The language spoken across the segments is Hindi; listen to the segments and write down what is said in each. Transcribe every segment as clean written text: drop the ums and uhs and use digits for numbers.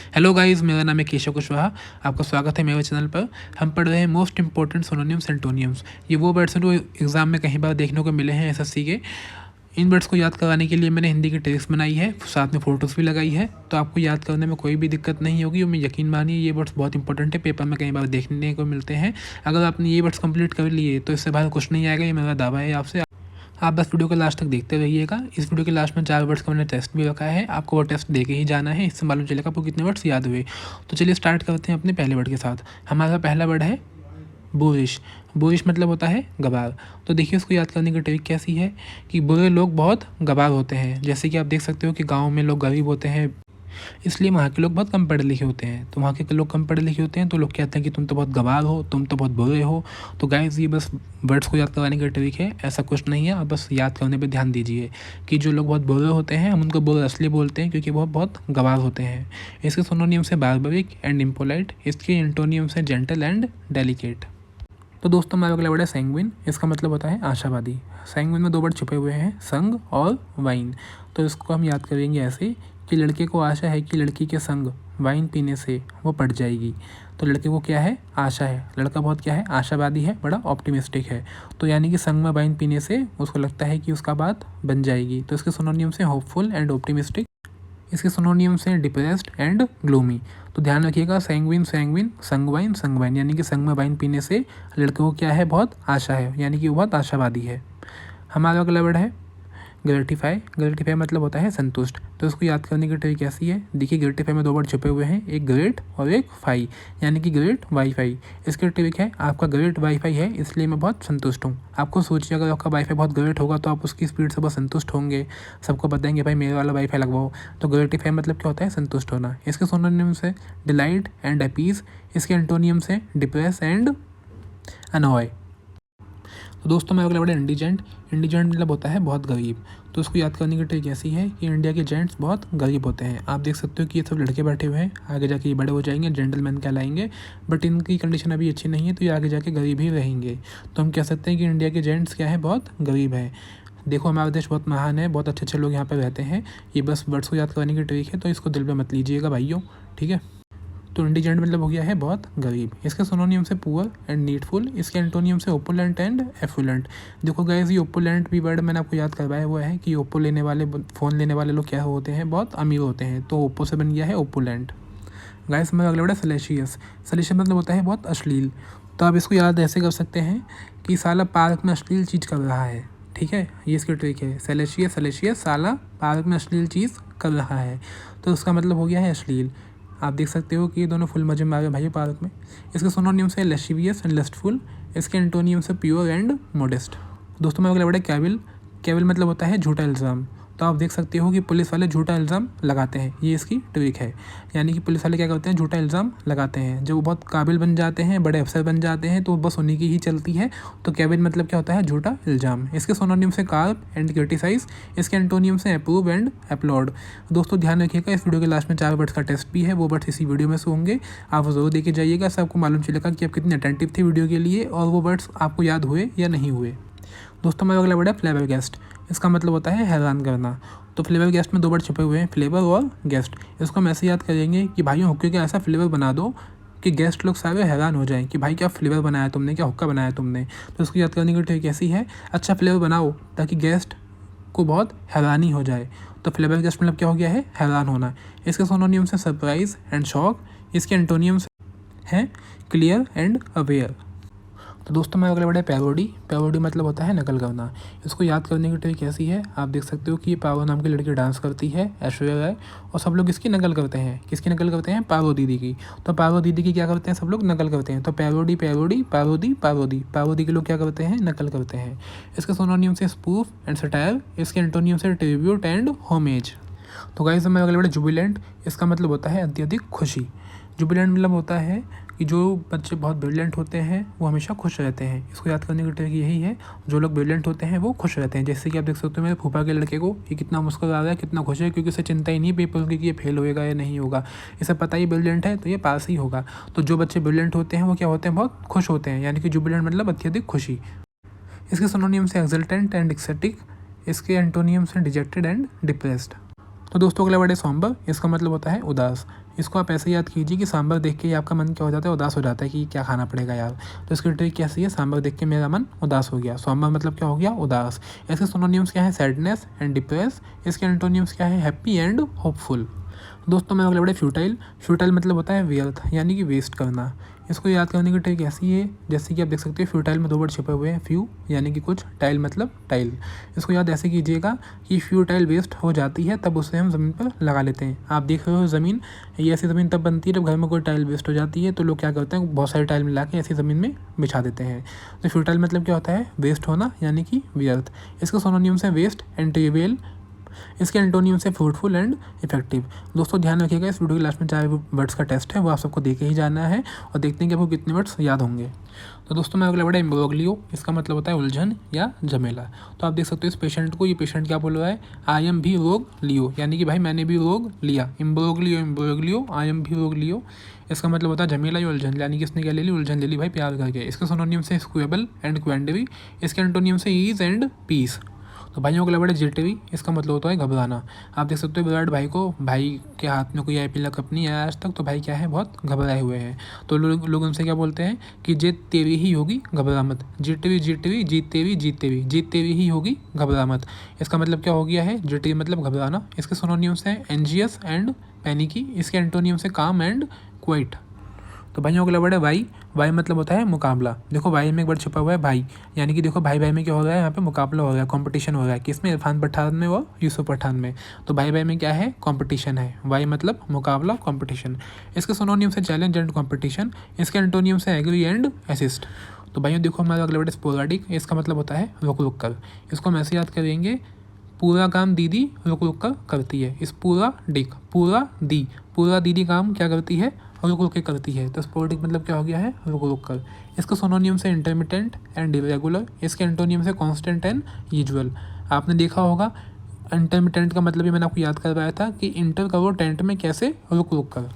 हेलो गाइस, मेरा नाम है केशव कुशवाहा। आपका स्वागत है मेरे चैनल पर। हम पढ़ रहे हैं मोस्ट इंपॉर्टेंट सिनोनिम्स एंटोनियम्स। ये वो वर्ड्स हैं जो एग्जाम में कहीं बार देखने को मिले हैं एसएससी के। इन वर्ड्स को याद कराने के लिए मैंने हिंदी की टेक्स्ट बनाई है, साथ में फोटोज़ भी लगाई है, तो आपको याद करने में कोई भी दिक्कत नहीं होगी। मैं यकीन मानिए ये वर्ड्स बहुत इंपॉर्टेंट है, पेपर में कई बार देखने को मिलते हैं। अगर आपने ये वर्ड्स कंप्लीट कर लिए तो इससे बाहर कुछ नहीं आएगा, ये मेरा दावा है आपसे। आप बस वीडियो के लास्ट तक देखते रहिएगा। इस वीडियो के लास्ट में 4 वर्ड्स का मैंने टेस्ट भी रखा है, आपको वो टेस्ट दे के ही जाना है, इससे मालूम चलेगा आपको कितने वर्ड्स याद हुए। तो चलिए स्टार्ट करते हैं अपने पहले वर्ड के साथ। हमारा पहला वर्ड है बोरिश। बोरिश मतलब होता है गवार। तो देखिए उसको याद करने की ट्रिक कैसी है कि बुरे लोग बहुत गवार होते हैं। जैसे कि आप देख सकते हो कि गाँव में लोग गरीब होते हैं, इसलिए वहाँ के लोग बहुत कम पढ़े लिखे होते हैं। तो वहाँ के लोग कम पढ़े लिखे होते हैं तो लोग कहते हैं कि तुम तो बहुत गवार हो, तुम तो बहुत बुरे हो। तो गाइस ये बस वर्ड्स को याद करवाने का ट्रिक है, ऐसा कुछ नहीं है। आप बस याद करने पे ध्यान दीजिए कि जो लोग बहुत बुरे होते हैं हम उनको बुरे इसलिए बोलते हैं क्योंकि वो बहुत गवार होते हैं। इसके सिनोनिम्स से बार्बरिक एंड इम्पोलाइट, इसके एंटोनिम्स से जेंटल एंड डेलिकेट। तो दोस्तों हमारा अगला वर्ड है सैंग्विन। इसका मतलब होता है आशावादी। सैंग्विन में 2 वर्ड छुपे हुए हैं, संग और वाइन। तो इसको हम याद करेंगे ऐसे कि लड़के को आशा है कि लड़की के संग वाइन पीने से वो पट जाएगी। तो लड़के को क्या है, आशा है। लड़का बहुत क्या है, आशावादी है, बड़ा ऑप्टिमिस्टिक है। तो यानी कि संग में वाइन पीने से उसको लगता है कि उसका बात बन जाएगी। तो इसके सिनोनिम्स हैं होपफुल एंड ऑप्टिमिस्टिक। इसके सिनोनिम्स हैं डिप्रेस्ड एंड ग्लूमी। तो ध्यान रखिएगा, सैंग्विन सैंग्विन, संगवाइन संगवाइन, यानी कि संग में वाइन पीने से लड़के को क्या है, बहुत आशा है, यानी कि वो बहुत आशावादी है। हमारा अगला वर्ड है ग्रेटिफाई। ग्रेटिफाई मतलब होता है संतुष्ट। तो इसको याद करने की ट्रिक कैसी है, देखिए ग्रेटिफाई में 2 वर्ड छुपे हुए हैं, एक ग्रेट और एक फाई, यानी कि ग्रेट वाईफाई। इसकी ट्रिक है आपका ग्रेट वाईफाई है इसलिए मैं बहुत संतुष्ट हूँ। आपको सोचिए अगर आपका वाईफाई बहुत ग्रेट होगा तो आप उसकी स्पीड से बहुत संतुष्ट होंगे, सबको बताएंगे भाई मेरे वाला वाईफाई लगवाओ। तो ग्रेटिफाई मतलब क्या होता है, संतुष्ट होना। इसके सिनोनिम्स है डिलाइट एंड अपीज। इसके एंटोनिम्स है डिप्रेस एंड अनॉय। तो दोस्तों मैं अगला वर्ड है इंडिजेंट। इंडिजेंट मतलब होता है बहुत गरीब। तो उसको याद करने की ट्रिक ऐसी है कि इंडिया के जेंट्स बहुत गरीब होते हैं। आप देख सकते हो कि ये सब लड़के बैठे हुए हैं, आगे जाके ये बड़े हो जाएंगे, जेंटलमैन कहलाएंगे, बट इनकी कंडीशन अभी अच्छी नहीं है तो ये आगे जाके गरीब ही रहेंगे। तो हम कह सकते हैं कि इंडिया के जेंट्स क्या है, बहुत गरीब है। देखो हमारा देश बहुत महान है, बहुत अच्छे अच्छे लोग यहाँ पर रहते हैं। ये बस वर्ड्स को याद करने की ट्रिक है, तो इसको दिल पे मत लीजिएगा भाइयों, ठीक है। तो इंडिजेंट मतलब हो गया है बहुत गरीब। इसके सिनोनिम से पुअर एंड नीडफुल। इसके एंटोनियम से ओपुलेंट एंड एफुलेंट। देखो गाइस ये ओपुलेंट भी वर्ड मैंने आपको याद करवाया हुआ है कि ओप्पो लेने वाले, फ़ोन लेने वाले लोग क्या होते हैं, बहुत अमीर होते हैं। तो ओप्पो से बन गया है ओपुलेंट। गाइस में अगला वर्ड है सलेशियस। सलेशियस मतलब होता है बहुत अश्लील। तो आप इसको याद ऐसे कर सकते हैं कि साला पार्क में अश्लील चीज़ कर रहा है, ठीक है, ये इसकी ट्रिक है। सलेशियस सलेशियस, साला पार्क में अश्लील चीज़ कर रहा है, तो उसका मतलब हो गया है अश्लील। आप देख सकते हो कि ये दोनों फुल मजे में आ गए भाई पार्क में। इसके सिनोनिम्स है लेशिवियस एंड लस्टफुल। इसके एंटोनिम्स है प्योर एंड मोडेस्ट। दोस्तों में अगला वर्ड है कैविल। कैविल मतलब होता है झूठा इल्ज़ाम। तो आप देख सकते हो कि पुलिस वाले झूठा इल्ज़ाम लगाते हैं, ये इसकी ट्रिक है। यानी कि पुलिस वाले क्या करते हैं, झूठा इल्ज़ाम लगाते हैं। जब वो बहुत काबिल बन जाते हैं, बड़े अफसर बन जाते हैं, तो बस उन्हीं की ही चलती है। तो कैविल मतलब क्या होता है, झूठा इल्ज़ाम। इसके सिनोनिम्स है कार्प एंड क्रिटिसाइज। इसके एंटोनिम्स हैं अप्रूव एंड अपलॉड। दोस्तों ध्यान रखिएगा, इस वीडियो के लास्ट में 4 वर्ड्स का टेस्ट भी है, वो वर्ड्स इसी वीडियो में से होंगे, आप ज़रूर देके जाइएगा। सबको मालूम चलेगा कि आप कितने अटेंटिव थे वीडियो के लिए और वो वर्ड्स आपको याद हुए या नहीं हुए। दोस्तों मेरा अगला वर्ड है फ्लेवर गेस्ट। इसका मतलब होता है हैरान करना। तो फ्लेवर गेस्ट में 2 वर्ड छुपे हुए हैं, फ्लेवर और गेस्ट। इसको हम ऐसे याद करेंगे कि भाइयों हुक्के का ऐसा फ्लेवर बना दो कि गेस्ट लोग सारे हैरान हो जाएं कि भाई क्या फ्लेवर बनाया तुमने, क्या हुक्का बनाया तुमने। तो इसको याद करने की ट्रिक ऐसी है, अच्छा फ्लेवर बनाओ ताकि गेस्ट को बहुत हैरानी हो जाए। तो फ्लेवर गेस्ट मतलब क्या हो गया है, हैरान होना। इसके सिनोनिम्स हैं सरप्राइज एंड शॉक। इसके एंटोनिम्स हैं क्लियर एंड अवेयर। तो दोस्तों मैं अगला वर्ड है पैरोडी। पैरोडी मतलब होता है नकल करना। इसको याद करने की ट्रिक ऐसी है, आप देख सकते हो कि ये पारो नाम की लड़की डांस करती है, ऐश्वर्या राय, और सब लोग इसकी नकल करते हैं। किसकी नकल करते हैं, पारो दीदी की। तो पारो दीदी की क्या करते हैं, सब लोग नकल करते हैं। तो पैरोडी पैरोडी, पारोदी पारोदी, पारोदी के लोग क्या करते हैं, नकल करते हैं। इसके सिनोनिम से स्पूफ एंड सटायर। इसके एंटोनियम से ट्रिब्यूट एंड होमेज। तो गाइस मैं अगला वर्ड है जुबिलेंट। इसका मतलब होता है अत्यधिक खुशी। जुबिलेंट मतलब होता है कि जो बच्चे बहुत ब्रिलियंट होते हैं वो हमेशा खुश रहते हैं। इसको याद करने की ट्रिक यही है, जो लोग ब्रिलियंट होते हैं वो खुश रहते हैं। जैसे कि आप देख सकते हो मेरे फूफा के लड़के को, ये कितना मुस्कुरा रहा है, कितना खुश है, क्योंकि उसे चिंता ही नहीं पेपर की कि ये फेल होएगा या नहीं होगा। इसे पता ही ब्रिलियंट है तो ये पास ही होगा। तो जो बच्चे ब्रिलियंट होते हैं वो क्या होते हैं, बहुत खुश होते हैं, यानी कि जुबिलेंट मतलब अत्यधिक खुशी। इसके सिनोनिम्स हैं एक्सल्टेंट एंड एक्सेटिक। इसके एंटोनियम्स हैं डिजेक्टेड एंड डिप्रेस्ड। तो दोस्तों अगला वर्ड है सॉम्बर। इसका मतलब होता है उदास। इसको आप ऐसे याद कीजिए कि सांभर देख के आपका मन क्या हो जाता है, उदास हो जाता है कि क्या खाना पड़ेगा यार। तो इसकी ट्रिक कैसी है, सांभर देख के मेरा मन उदास हो गया। सॉम्बर मतलब क्या हो गया, उदास। इसके सिनोनिम्स क्या है, सैडनेस एंड डिप्रेस। इसके एंटोनिम्स क्या है, हैप्पी एंड होपफुल। दोस्तों मैं अगला वर्ड है फ्यूटाइल। फ्यूटाइल मतलब होता है व्यर्थ यानी कि वेस्ट करना। इसको याद करने की ट्रिक ऐसी है, जैसे कि आप देख सकते हो फ्यूटाइल में 2 वर्ड छिपे हुए हैं, फ्यू यानी कि कुछ, टाइल मतलब टाइल। इसको याद ऐसे कीजिएगा कि फ्यूटाइल वेस्ट हो जाती है तब उसे हम ज़मीन पर लगा लेते हैं। आप देख रहे हो ज़मीन, ये ऐसी ज़मीन तब बनती है जब घर में कोई टाइल वेस्ट हो जाती है, तो लोग क्या करते हैं, बहुत सारी टाइल मिला के ऐसी ज़मीन में बिछा देते हैं। तो फ्यूटाइल मतलब क्या होता है, वेस्ट होना यानी कि व्यर्थ। इसके सिनोनिम्स हैं वेस्ट एंड ट्रिवियल। इसके एंटोनिम्स है फ्रूटफुल एंड इफेक्टिव। दोस्तों ध्यान रखिएगा, इस वीडियो के लास्ट में 4 वर्ड्स का टेस्ट है, वो आप सबको दे के ही जाना है और देखते हैं कि आपको कितने वर्ड्स याद होंगे। तो दोस्तों मैं अगला वर्ड है इम्ब्रोग्लियो। इसका मतलब होता है उलझन या झमेला। तो आप देख सकते हो इस पेशेंट को, ये पेशेंट क्या बोल रहा है, आई एम भी रोग लियो, यानी कि भाई मैंने भी रोग लिया। इम्ब्रोग्लियो इम्ब्रोग्लियो, आई एम भी रोग लियो। इसका मतलब होता है झमेला या उलझन, यानी कि इसने क्या ले ली, उलझन ले ली भाई प्यार करके। इसके सिनोनिम्स से स्क्वेबल एंड क्वेंडवी। इसके एंटोनिम से ईज एंड पीस। तो भाइयों का वर्ड है जिटवी। इसका मतलब होता है घबराना। आप देख सकते हो विराट भाई को, भाई के हाथ में कोई IPL कप नहीं आया आज तक, तो भाई क्या है, बहुत घबराए हुए हैं। तो लोग उनसे क्या बोलते हैं कि जीत तेरी ही होगी घबरा मत। जिटवी जिटवी, जीत तेरी जीत तेरी, जीत तेरी ही होगी घबरा मत। इसका मतलब क्या हो गया है, जिटवी मतलब घबराना। इसके सिनोनिम्स हैं एंजियस एंड पैनिकी। इसके एंटोनिम्स है काम एंड क्वाइट। तो भाइयों अगला वर्ड है वाई। वाई मतलब होता है मुकाबला। देखो वाई में एक वर्ड छुपा हुआ है भाई, यानी कि देखो भाई भाई में क्या हो रहा है, यहाँ पे मुकाबला हो रहा है, कंपटीशन हो रहा है। किसमें, इरफान पठान में और यूसुफ पठान में। तो भाई भाई में क्या है, कंपटीशन है। वाई मतलब मुकाबला, कंपटीशन। इसके सिनोनिम्स है चैलेंज एंड कंपटीशन। इसके एंटोनिम्स है एग्री एंड असिस्ट। तो भाइयों देखो हमारा अगला वर्ड है स्पोराडिक। इसका मतलब होता है रुक रुक कर। इसको हम ऐसे याद करेंगे, पूरा काम दीदी रुक रुक कर करती है। इस पूरा डिक, पूरा दी, पूरा दीदी काम क्या करती है, रुक रुक के करती है। तो स्पोर्टिक मतलब क्या हो गया है, रुक रुक कर। इसका सिनोनिम से इंटरमिटेंट एंड इरेगुलर। इसके एंटोनियम से कांस्टेंट एंड यूजुअल। आपने देखा होगा इंटरमिटेंट का मतलब भी मैंने आपको याद करवाया था कि इंटर करो टेंट में कैसे, रुक रुक कर।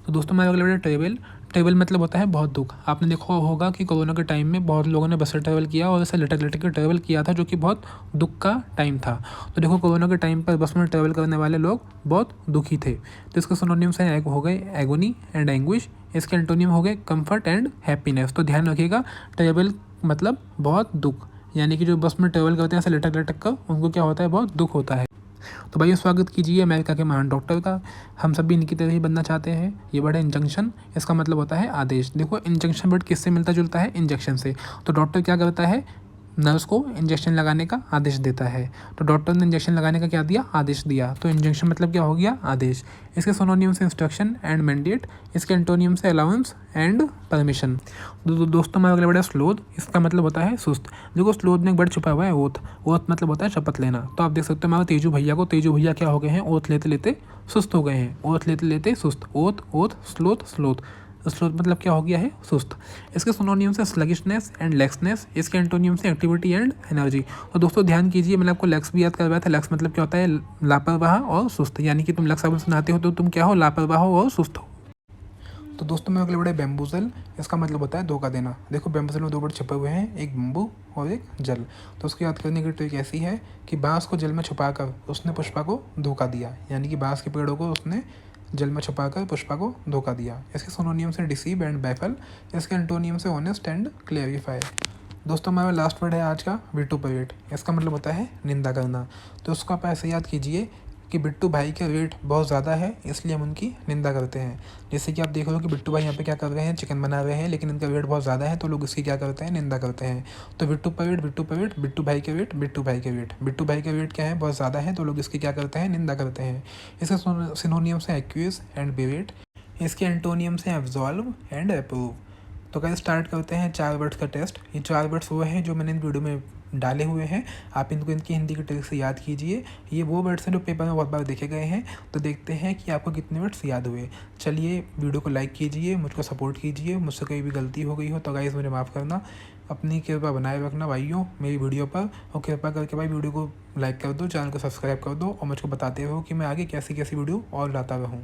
तो दोस्तों मैं अगला ट्रेवल। ट्रेवल मतलब होता है बहुत दुख। आपने देखा होगा कि कोरोना के टाइम में बहुत लोगों ने बस से ट्रैवल किया और ऐसा लटक लटक के ट्रैवल किया था, जो कि बहुत दुख का टाइम था। तो देखो कोरोना के टाइम पर बस में ट्रैवल करने वाले लोग बहुत दुखी थे। तो इसके सिनोनिम्स हैं हो गए एगोनी एंड एंग्विश। इसके एंटोनिम हो गए कंफर्ट एंड हैप्पीनेस। तो ध्यान रखिएगा, ट्रैवल मतलब बहुत दुख, यानी कि जो बस में ट्रैवल करते हैं ऐसे लटक लटक कर, उनको क्या होता है, बहुत दुख होता है। तो भाइयों स्वागत कीजिए अमेरिका के महान डॉक्टर का। हम सब भी इनकी तरह ही बनना चाहते हैं। ये वर्ड है इंजंक्शन। इसका मतलब होता है आदेश। देखो इंजंक्शन वर्ड किससे मिलता जुलता है, इंजेक्शन से। तो डॉक्टर क्या करता है, नर्स को इंजेक्शन लगाने का आदेश देता है। तो डॉक्टर ने इंजेक्शन लगाने का क्या दिया, आदेश दिया। तो इंजेक्शन मतलब क्या हो गया, आदेश। इसके सिनोनिम से इंस्ट्रक्शन एंड मैंडेट। इसके एंटोनियम से अलाउंस एंड परमिशन। दोस्तों मैं अगला वर्ड है स्लोथ। इसका मतलब होता है सुस्त। देखो स्लोथ में एक वर्ड छुपा हुआ है ओथ। ओथ मतलब होता है शपथ लेना। तो आप देख सकते हो हमारे तेजू भैया को, तेजू भैया क्या हो गए हैं, ओथ लेते लेते सुस्त हो गए हैं। ओथ लेते लेते सुस्त, oath oath sloth sloth. Sloth मतलब क्या हो गया है, सुस्त। इसके सिनोनिम से स्लगिशनेस एंड लेक्सनेस। इसके एंटोनियम से एक्टिविटी एंड एनर्जी। तो दोस्तों ध्यान कीजिए, मैंने आपको लेक्स भी याद करवाया था। लेक्स मतलब क्या होता है, लापरवाह और सुस्त, यानी कि तुम लेक्स साबुन सुनाते हो तो तुम क्या हो, लापरवाह हो और सुस्त हो। तो दोस्तों मैं अगले वर्ड है बैम्बूजल। इसका मतलब होता है धोखा देना। देखो बैम्बूजल में 2 वर्ड छुपे हुए हैं, एक बम्बू और एक जल। तो उसको याद करने की ट्रिक ऐसी है कि बांस को जल में छुपाकर उसने पुष्पा को धोखा दिया, यानी कि बांस के पेड़ों को उसने जल में छुपाकर पुष्पा को धोखा दिया। इसके सिनोनिम से डिसीव एंड बैफल। इसके एंटोनियम से ऑनेस्ट एंड क्लेरिफाई। दोस्तों हमारा लास्ट वर्ड है आज का विटुपर्वेट। इसका मतलब होता है निंदा करना। तो उसको आप ऐसे याद कीजिए कि बिट्टू भाई का वेट बहुत ज़्यादा है, इसलिए हम उनकी निंदा करते हैं। जैसे कि आप देख रहे हो कि बिट्टू भाई यहाँ पे क्या कर रहे हैं, चिकन बना रहे हैं, लेकिन इनका वेट बहुत ज़्यादा है, तो लोग इसकी क्या करते हैं, निंदा करते हैं। तो बिट्टू का वेट, बिट्टू भाई के वेट, बिट्टू भाई के वेट। बिट्टू भाई का वेट क्या है, बहुत ज़्यादा है, तो लोग इसकी क्या करते हैं, निंदा करते हैं। इसके सिनोनियम से एक्यूज एंड बेवेट। इसके एंटोनियम से एब्जॉल्व एंड अप्रूव। तो कैसे स्टार्ट करते हैं 4 वर्ड्स का टेस्ट। ये 4 वर्ड्स वो हैं जो मैंने इन वीडियो में डाले हुए हैं। आप इनको इनकी हिंदी की ट्रिक से याद कीजिए। ये वो वर्ड्स हैं जो पेपर में बहुत बार देखे गए हैं। तो देखते हैं कि आपको कितने वर्ड्स याद हुए। चलिए वीडियो को लाइक कीजिए, मुझको सपोर्ट कीजिए। मुझसे कोई भी गलती हो गई हो तो गाइस मुझे माफ़ करना। अपनी कृपा बनाए रखना भाइयों मेरी वीडियो पर, और कृपा करके भाई वीडियो को लाइक कर दो, चैनल को सब्सक्राइब कर दो और मुझको बताते रहो कि मैं आगे कैसी कैसी वीडियो और लाता रहूँ।